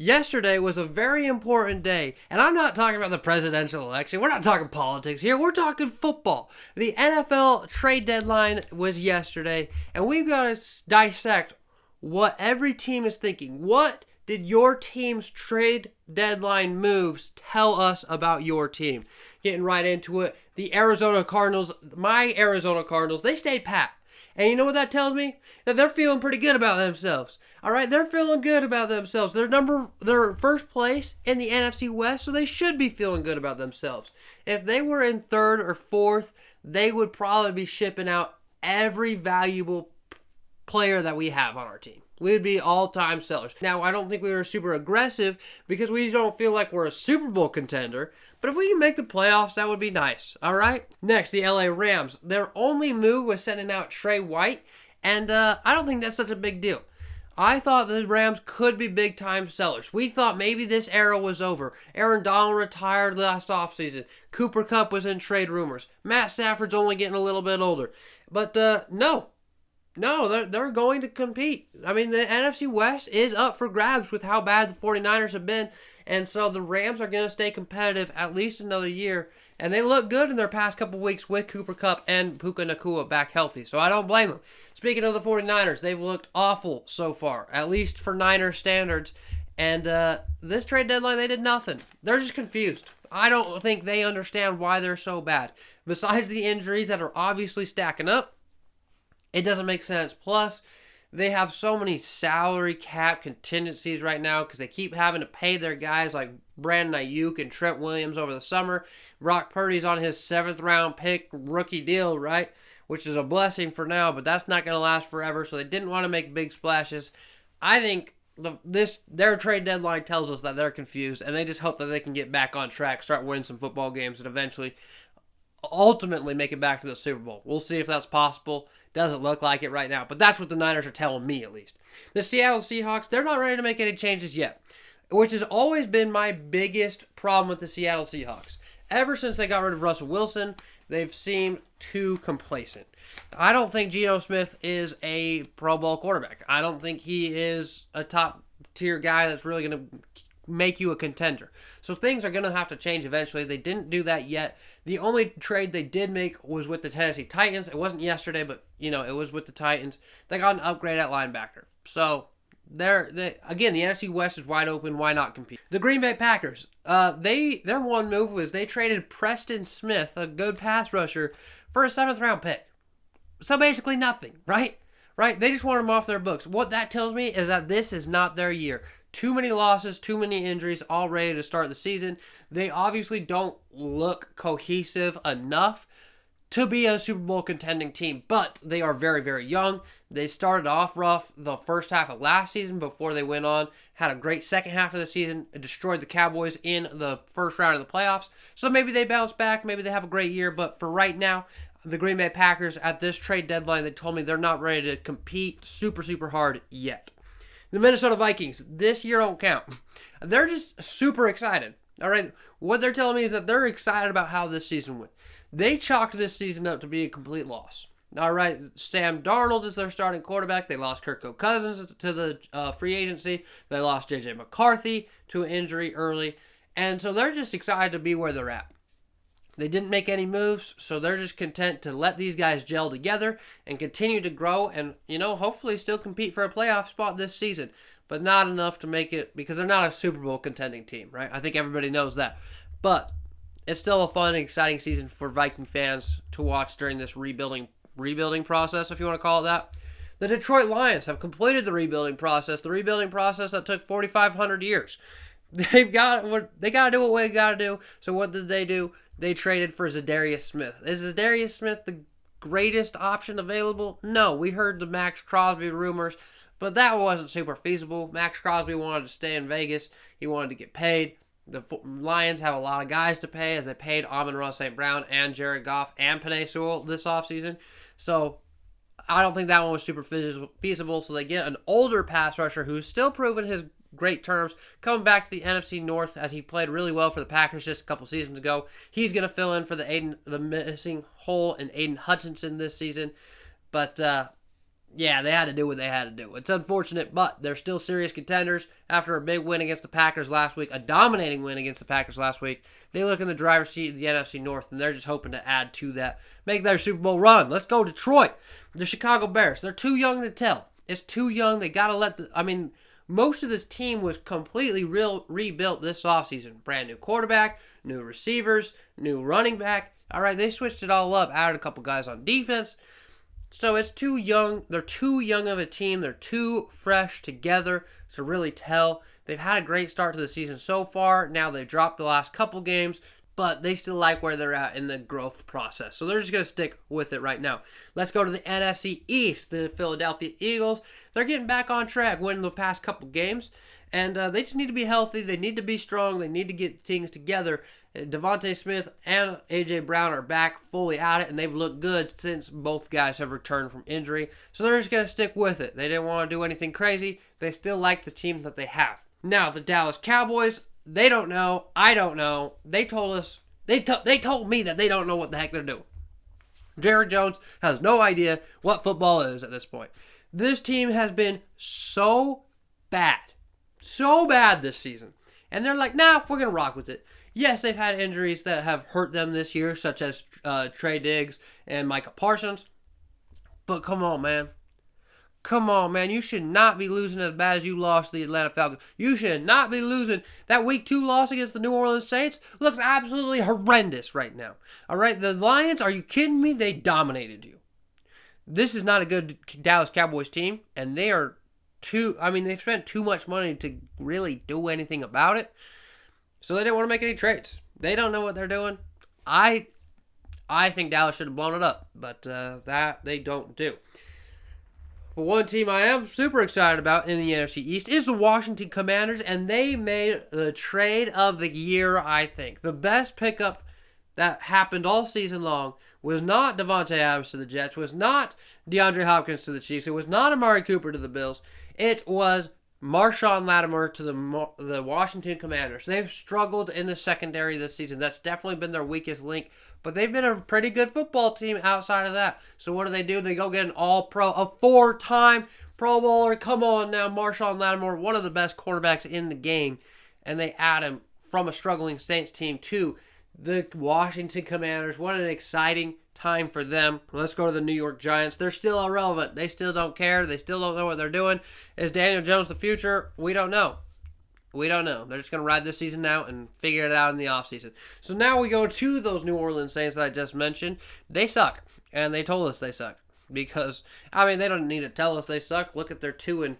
Yesterday was a very important day, and I'm not talking about the presidential election. We're not talking politics here. We're talking football. The NFL trade deadline was yesterday, and we've got to dissect what every team is thinking. What did your team's trade deadline moves tell us about your team? Getting right into it, the Arizona Cardinals, my Arizona Cardinals, they stayed pat. And you know what that tells me? That they're feeling pretty good about themselves. All right, they're feeling good about themselves. They're first place in the NFC West, so they should be feeling good about themselves. If they were in third or fourth, they would probably be shipping out every valuable player that we have on our team. We would be all-time sellers. Now, I don't think we were super aggressive because we don't feel like we're a Super Bowl contender. But if we can make the playoffs, that would be nice. All right? Next, the LA Rams. Their only move was sending out Trey White. And I don't think that's such a big deal. I thought the Rams could be big-time sellers. We thought maybe this era was over. Aaron Donald retired last offseason. Cooper Kupp was in trade rumors. Matt Stafford's only getting a little bit older. But no, they're going to compete. I mean, the NFC West is up for grabs with how bad the 49ers have been. And so the Rams are going to stay competitive at least another year. And they look good in their past couple weeks with Cooper Kupp and Puka Nacua back healthy. So I don't blame them. Speaking of the 49ers, they've looked awful so far, at least for Niners standards. And this trade deadline, they did nothing. They're just confused. I don't think they understand why they're so bad. Besides the injuries that are obviously stacking up, it doesn't make sense. Plus, they have so many salary cap contingencies right now because they keep having to pay their guys like Brandon Ayuk and Trent Williams over the summer. Brock Purdy's on his 7th round pick rookie deal, right? Which is a blessing for now, but that's not going to last forever. So they didn't want to make big splashes. I think their trade deadline tells us that they're confused, and they just hope that they can get back on track, start winning some football games, and eventually, ultimately make it back to the Super Bowl. We'll see if that's possible. Doesn't look like it right now, but that's what the Niners are telling me at least. The Seattle Seahawks, they're not ready to make any changes yet, which has always been my biggest problem with the Seattle Seahawks. Ever since they got rid of Russell Wilson, they've seemed too complacent. I don't think Geno Smith is a Pro Bowl quarterback. I don't think he is a top-tier guy that's really going to make you a contender. So things are going to have to change eventually. They didn't do that yet. The only trade they did make was with the Tennessee Titans. It wasn't yesterday, but, it was with the Titans. They got an upgrade at linebacker. So, again, the NFC West is wide open. Why not compete? The Green Bay Packers, their one move was they traded Preston Smith, a good pass rusher, for a 7th round pick. So basically nothing, right? They just want him off their books. What that tells me is that this is not their year. Too many losses, too many injuries, all ready to start the season. They obviously don't look cohesive enough to be a Super Bowl contending team, but they are very, very young. They started off rough the first half of last season before they went on, had a great second half of the season, destroyed the Cowboys in the first round of the playoffs. So maybe they bounce back, maybe they have a great year, but for right now, the Green Bay Packers at this trade deadline, they told me they're not ready to compete super, super hard yet. The Minnesota Vikings, this year don't count. They're just super excited. All right, what they're telling me is that they're excited about how this season went. They chalked this season up to be a complete loss. All right, Sam Darnold is their starting quarterback. They lost Kirk Cousins to the free agency. They lost J.J. McCarthy to an injury early. And so they're just excited to be where they're at. They didn't make any moves, so they're just content to let these guys gel together and continue to grow and, hopefully still compete for a playoff spot this season. But not enough to make it because they're not a Super Bowl contending team, right? I think everybody knows that. But it's still a fun and exciting season for Viking fans to watch during this rebuilding process, if you want to call it that. The Detroit Lions have completed the rebuilding process that took 4,500 years. They got to do what they got to do. So what did they do? They traded for Zadarius Smith. Is Zadarius Smith the greatest option available? No. We heard the Max Crosby rumors, but that wasn't super feasible. Max Crosby wanted to stay in Vegas. He wanted to get paid. The Lions have a lot of guys to pay as they paid Amon-Ra St. Brown and Jared Goff and Penei Sewell this offseason. So I don't think that one was super feasible. So they get an older pass rusher who's still proven his great terms, coming back to the NFC North as he played really well for the Packers just a couple seasons ago. He's going to fill in for the missing hole in Aiden Hutchinson this season. But Yeah, they had to do what they had to do. It's unfortunate, but they're still serious contenders after a big win against the Packers last week, a dominating win against the Packers last week. They look in the driver's seat of the NFC North, and they're just hoping to add to that, make their Super Bowl run. Let's go Detroit. The Chicago Bears, they're too young to tell. It's too young. They got to most of this team was completely rebuilt this offseason. Brand new quarterback, new receivers, new running back. All right, they switched it all up, added a couple guys on defense. So it's too young. They're too young of a team. They're too fresh together to really tell. They've had a great start to the season so far. Now they've dropped the last couple games, but they still like where they're at in the growth process. So they're just going to stick with it right now. Let's go to the NFC East. The Philadelphia Eagles, they're getting back on track, winning the past couple games. And they just need to be healthy. They need to be strong. They need to get things together. Devontae Smith and A.J. Brown are back fully at it, and they've looked good since both guys have returned from injury. So they're just going to stick with it. They didn't want to do anything crazy. They still like the team that they have. Now, the Dallas Cowboys, they don't know. I don't know. They told us, they told me that they don't know what the heck they're doing. Jerry Jones has no idea what football is at this point. This team has been so bad this season. And they're like, nah, we're going to rock with it. Yes, they've had injuries that have hurt them this year, such as Trey Diggs and Micah Parsons. But come on, man. Come on, man. You should not be losing as bad as you lost to the Atlanta Falcons. You should not be losing. That Week 2 loss against the New Orleans Saints looks absolutely horrendous right now. All right, the Lions, are you kidding me? They dominated you. This is not a good Dallas Cowboys team, and they are they've spent too much money to really do anything about it. So they didn't want to make any trades. They don't know what they're doing. I think Dallas should have blown it up, but that they don't do. But one team I am super excited about in the NFC East is the Washington Commanders, and they made the trade of the year, I think. The best pickup that happened all season long was not Devontae Adams to the Jets, was not DeAndre Hopkins to the Chiefs, it was not Amari Cooper to the Bills. It was Marshon Lattimore to the Washington Commanders. They've struggled in the secondary this season. That's definitely been their weakest link. But they've been a pretty good football team outside of that. So what do? They go get an all-pro, a 4-time Pro Bowler. Come on now, Marshon Lattimore, one of the best cornerbacks in the game. And they add him from a struggling Saints team to the Washington Commanders. What an exciting time for them. Let's go to the New York Giants. They're still irrelevant. They still don't care. They still don't know what they're doing. Is Daniel Jones the future? We don't know. We don't know. They're just going to ride this season out and figure it out in the offseason. So now we go to those New Orleans Saints that I just mentioned. They suck. And they told us they suck. Because, they don't need to tell us they suck. Look at their 2-7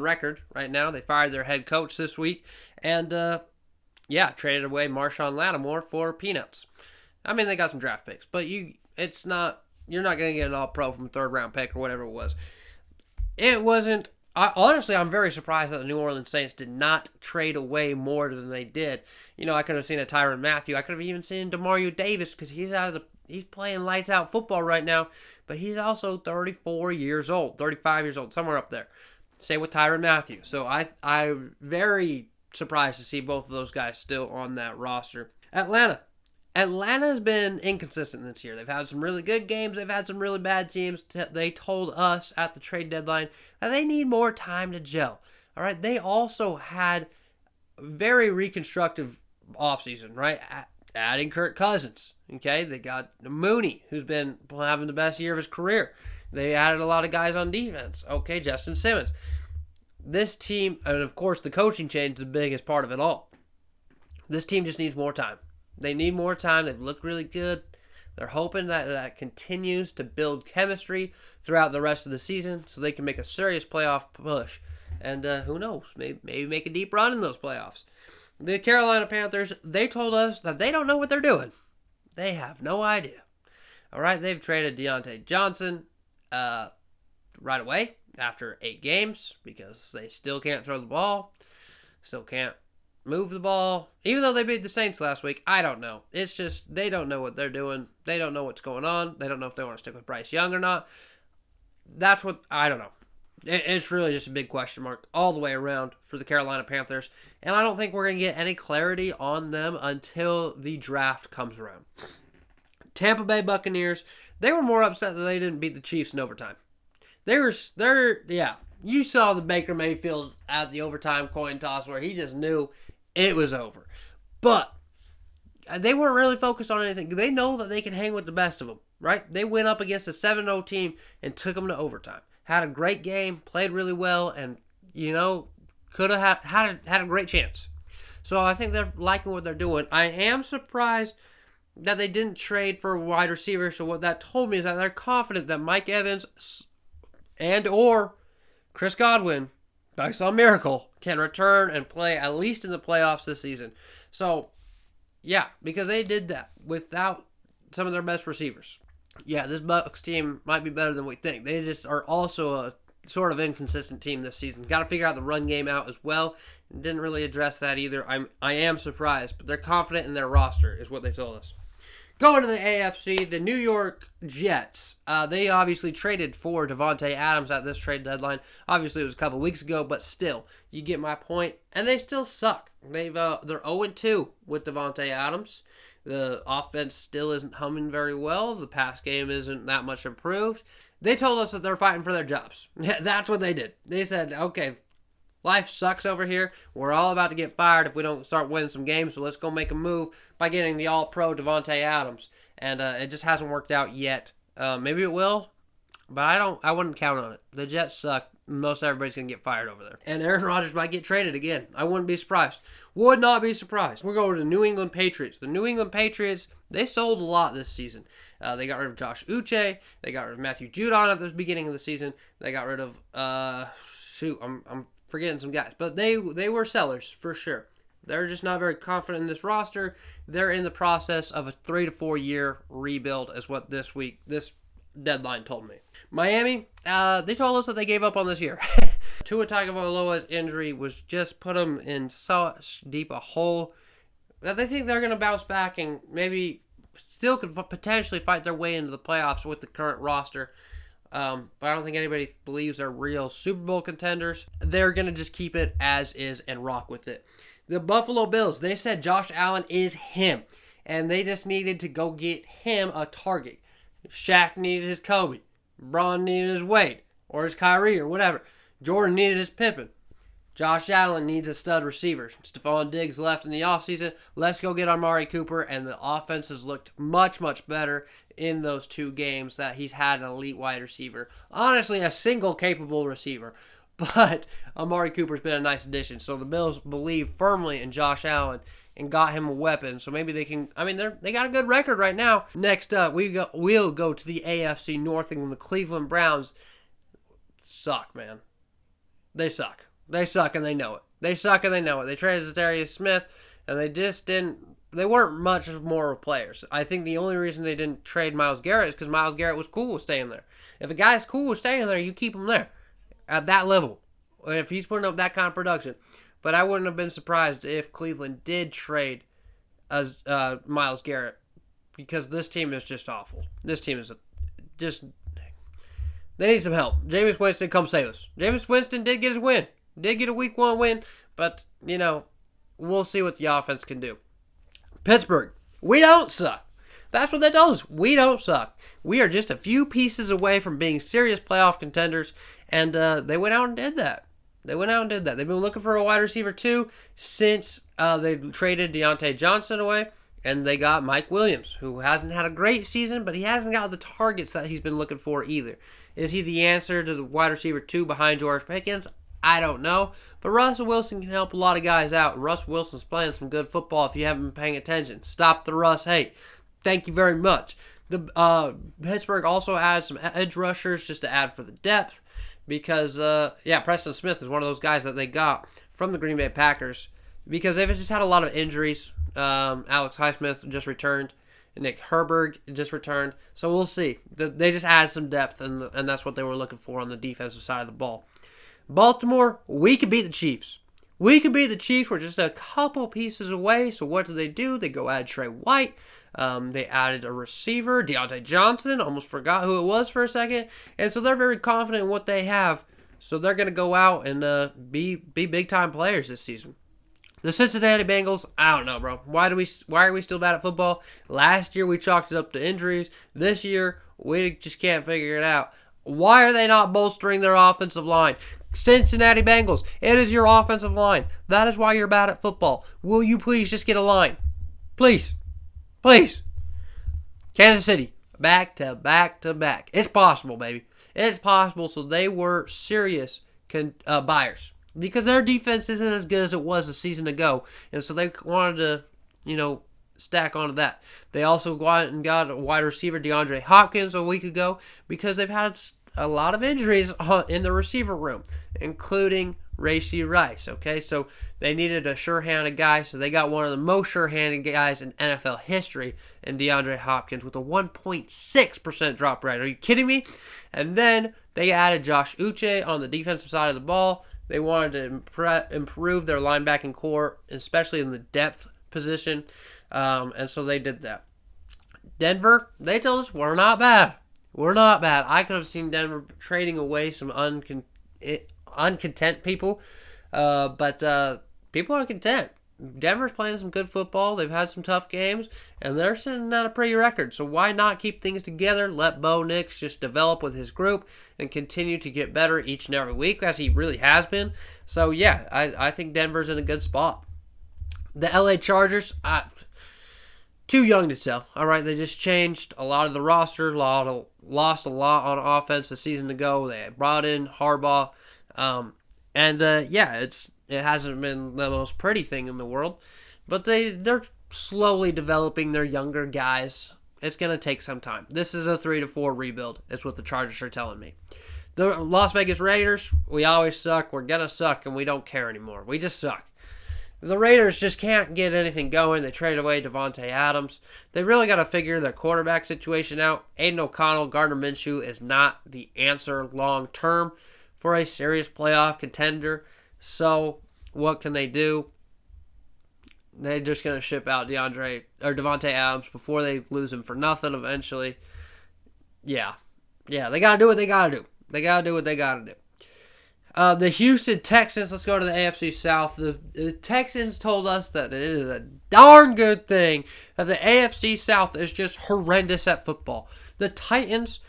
record right now. They fired their head coach this week. And, traded away Marshon Lattimore for peanuts. They got some draft picks. But you're not going to get an all-pro from a third-round pick or whatever it was. It wasn't. Honestly, I'm very surprised that the New Orleans Saints did not trade away more than they did. I could have seen a Tyrann Mathieu. I could have even seen Demario Davis because he's playing lights-out football right now. But he's also 34 years old, 35 years old, somewhere up there. Same with Tyrann Mathieu. So I'm very surprised to see both of those guys still on that roster. Atlanta's been inconsistent this year. They've had some really good games. They've had some really bad teams. They told us at the trade deadline that they need more time to gel. All right. They also had a very reconstructive offseason, right? Adding Kirk Cousins. Okay. They got Mooney, who's been having the best year of his career. They added a lot of guys on defense. Okay. Justin Simmons. This team, and of course the coaching change is the biggest part of it all. This team just needs more time. They need more time. They've looked really good. They're hoping that continues to build chemistry throughout the rest of the season so they can make a serious playoff push. And who knows, maybe make a deep run in those playoffs. The Carolina Panthers, they told us that they don't know what they're doing. They have no idea. All right, they've traded Deontay Johnson right away after 8 games because they still can't throw the ball, still can't move the ball. Even though they beat the Saints last week, I don't know. It's just they don't know what they're doing. They don't know what's going on. They don't know if they want to stick with Bryce Young or not. That's what, I don't know. It's really just a big question mark all the way around for the Carolina Panthers. And I don't think we're going to get any clarity on them until the draft comes around. Tampa Bay Buccaneers, they were more upset that they didn't beat the Chiefs in overtime. Yeah. You saw the Baker Mayfield at the overtime coin toss where he just knew it was over. But they weren't really focused on anything. They know that they can hang with the best of them, right? They went up against a 7-0 team and took them to overtime. Had a great game, played really well, and, could have had a great chance. So I think they're liking what they're doing. I am surprised that they didn't trade for a wide receiver. So what that told me is that they're confident that Mike Evans and or Chris Godwin, by some miracle, can return and play at least in the playoffs this season. So, yeah, because they did that without some of their best receivers. Yeah, this Bucs team might be better than we think. They just are also a sort of inconsistent team this season. Got to figure out the run game out as well. Didn't really address that either. I am surprised, but they're confident in their roster, is what they told us. Going to the AFC, the New York Jets. They obviously traded for Davante Adams at this trade deadline. Obviously, it was a couple weeks ago, but still, you get my point. And they still suck. They're 0-2 with Davante Adams. The offense still isn't humming very well. The pass game isn't that much improved. They told us that they're fighting for their jobs. That's what they did. They said, okay, life sucks over here. We're all about to get fired if we don't start winning some games, so let's go make a move by getting the all-pro Davante Adams. And it just hasn't worked out yet. Maybe it will, but I wouldn't count on it. The Jets suck. Most everybody's going to get fired over there. And Aaron Rodgers might get traded again. I wouldn't be surprised. Would not be surprised. We're going to the New England Patriots. The New England Patriots, they sold a lot this season. They got rid of Josh Uche. They got rid of Matthew Judon at the beginning of the season. They got rid of, I'm forgetting some guys. But they were sellers, for sure. They're just not very confident in this roster. They're in the process of a 3 to 4 year rebuild, is what this deadline told me. Miami, they told us that they gave up on this year. Tua Tagovailoa's injury was just put them in such deep a hole that they think they're going to bounce back and maybe still could potentially fight their way into the playoffs with the current roster. But I don't think anybody believes they're real Super Bowl contenders. They're going to just keep it as is and rock with it. The Buffalo Bills, they said Josh Allen is him, and they just needed to go get him a target. Shaq needed his Kobe. Braun needed his Wade, or his Kyrie, or whatever. Jordan needed his Pippen. Josh Allen needs a stud receiver. Stephon Diggs left in the offseason. Let's go get Amari Cooper, and the offense has looked much, much better in those 2 games that he's had an elite wide receiver. Honestly, a single capable receiver. But Amari Cooper's been a nice addition. So the Bills believe firmly in Josh Allen and got him a weapon. So maybe they can, they got a good record right now. Next up, we'll go to the AFC North, and the Cleveland Browns suck, man. They suck. They suck and they know it. They suck and they know it. They traded Zadarius Smith, and they weren't much more players. I think the only reason they didn't trade Myles Garrett is because Myles Garrett was cool with staying there. If a guy's cool with staying there, you keep him there at that level. If he's putting up that kind of production. But I wouldn't have been surprised if Cleveland did trade Myles Garrett, because this team is just awful. This team is they need some help. Jameis Winston, come save us. Jameis Winston did get his win. Did get a week 1 win, but, we'll see what the offense can do. Pittsburgh, we don't suck. That's what they told us. We don't suck. We are just a few pieces away from being serious playoff contenders, and they went out and did that. They've been looking for a wide receiver too since they traded Deontay Johnson away, and they got Mike Williams, who hasn't had a great season, but he hasn't got the targets that he's been looking for either. Is he the answer to the wide receiver 2 behind George Pickens? I don't know. But Russell Wilson can help a lot of guys out, and Russell Wilson's playing some good football if you haven't been paying attention. Stop the Russ hate. Thank you very much. The Pittsburgh also added some edge rushers just to add for the depth, because, Preston Smith is one of those guys that they got from the Green Bay Packers, because they've just had a lot of injuries. Alex Highsmith just returned. Nick Herberg just returned. So we'll see. They just added some depth, and that's what they were looking for on the defensive side of the ball. Baltimore, we could beat the Chiefs. We're just a couple pieces away. So what do? They go add Trey White. They added a receiver, Deontay Johnson. Almost forgot who it was for a second. And so they're very confident in what they have. So they're going to go out and be big-time players this season. The Cincinnati Bengals, I don't know, bro. Why are we still bad at football? Last year we chalked it up to injuries. This year we just can't figure it out. Why are they not bolstering their offensive line? Cincinnati Bengals, it is your offensive line. That is why you're bad at football. Will you please just get a line? Please. Please. Kansas City, back to back to back. It's possible, baby. It's possible. So they were serious buyers because their defense isn't as good as it was a season ago. And so they wanted to, stack onto that. They also got a wide receiver, Deandre Hopkins, a week ago because they've had a lot of injuries in the receiver room, including Rashee Rice. Okay, so they needed a sure-handed guy, so they got one of the most sure-handed guys in NFL history in Deandre Hopkins with a 1.6% drop rate. Are you kidding me? And then they added Josh Uche on the defensive side of the ball. They wanted to improve their linebacking core, especially in the depth position, and so they did that. Denver, they told us, we're not bad. We're not bad. I could have seen Denver trading away some uncontent people, but people are content. Denver's playing some good football. They've had some tough games, and they're sitting at a pretty record. So why not keep things together? Let Bo Nix just develop with his group and continue to get better each and every week, as he really has been. So, yeah, I think Denver's in a good spot. The LA Chargers, too young to tell. All right, they just changed a lot of the roster, lost a lot on offense a season ago. They brought in Harbaugh, it hasn't been the most pretty thing in the world, but they're slowly developing their younger guys. It's going to take some time. This is a 3 to 4 rebuild. That's what the Chargers are telling me. The Las Vegas Raiders, we always suck. We're going to suck, and we don't care anymore. We just suck. The Raiders just can't get anything going. They traded away Davante Adams. They really got to figure their quarterback situation out. Aiden O'Connell, Gardner Minshew is not the answer long term for a serious playoff contender. So what can they do? They're just going to ship out Davante Adams before they lose him for nothing eventually. Yeah, they got to do what they got to do. They got to do what they got to do. The Houston Texans, let's go to the AFC South. The Texans told us that it is a darn good thing that the AFC South is just horrendous at football. The Titans,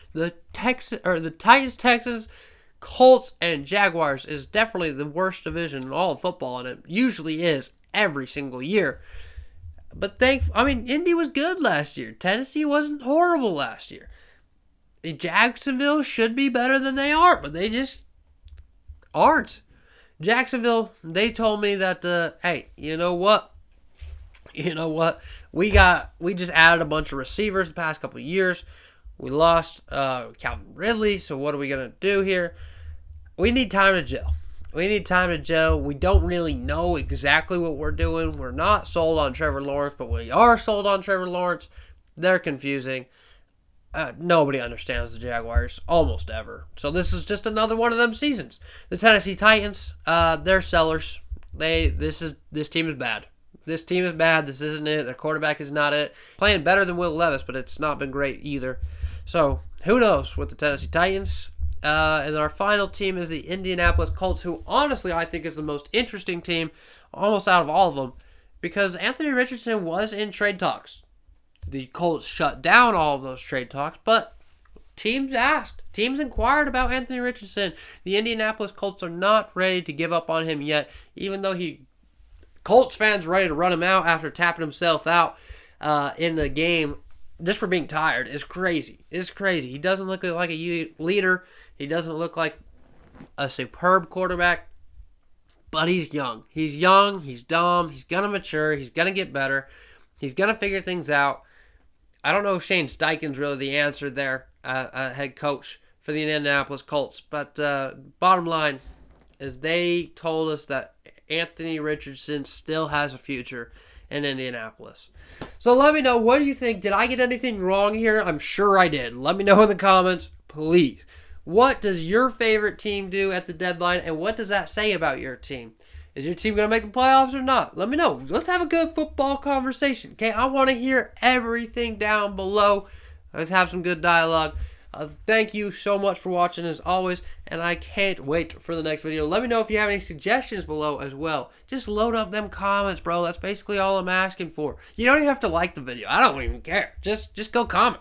Texans, Colts, and Jaguars is definitely the worst division in all of football, and it usually is every single year. But Indy was good last year. Tennessee wasn't horrible last year. Jacksonville should be better than they are, but they just aren't. Jacksonville, they told me that, hey, you know what? We just added a bunch of receivers the past couple of years. We lost Calvin Ridley, so what are we going to do here? We need time to gel. We don't really know exactly what we're doing. We're not sold on Trevor Lawrence, but we are sold on Trevor Lawrence. They're confusing. Nobody understands the Jaguars almost ever. So this is just another one of them seasons. The Tennessee Titans, they're sellers. This team is bad. This team is bad. This isn't it. Their quarterback is not it. Playing better than Will Levis, but it's not been great either. So who knows with the Tennessee Titans. And our final team is the Indianapolis Colts, who honestly I think is the most interesting team almost out of all of them because Anthony Richardson was in trade talks. The Colts shut down all of those trade talks, but teams inquired about Anthony Richardson. The Indianapolis Colts are not ready to give up on him yet, even though Colts fans ready to run him out after tapping himself out in the game just for being tired is crazy. It's crazy. He doesn't look like a leader. He doesn't look like a superb quarterback, but he's young. He's young. He's dumb. He's going to mature. He's going to get better. He's going to figure things out. I don't know if Shane Steichen's really the answer there, head coach for the Indianapolis Colts. But bottom line is they told us that Anthony Richardson still has a future in Indianapolis. So let me know, what do you think? Did I get anything wrong here? I'm sure I did. Let me know in the comments, please. What does your favorite team do at the deadline, and what does that say about your team? Is your team going to make the playoffs or not? Let me know. Let's have a good football conversation, okay? I want to hear everything down below. Let's have some good dialogue. Thank you so much for watching as always, and I can't wait for the next video. Let me know if you have any suggestions below as well. Just load up them comments, bro. That's basically all I'm asking for. You don't even have to like the video. I don't even care. Just go comment.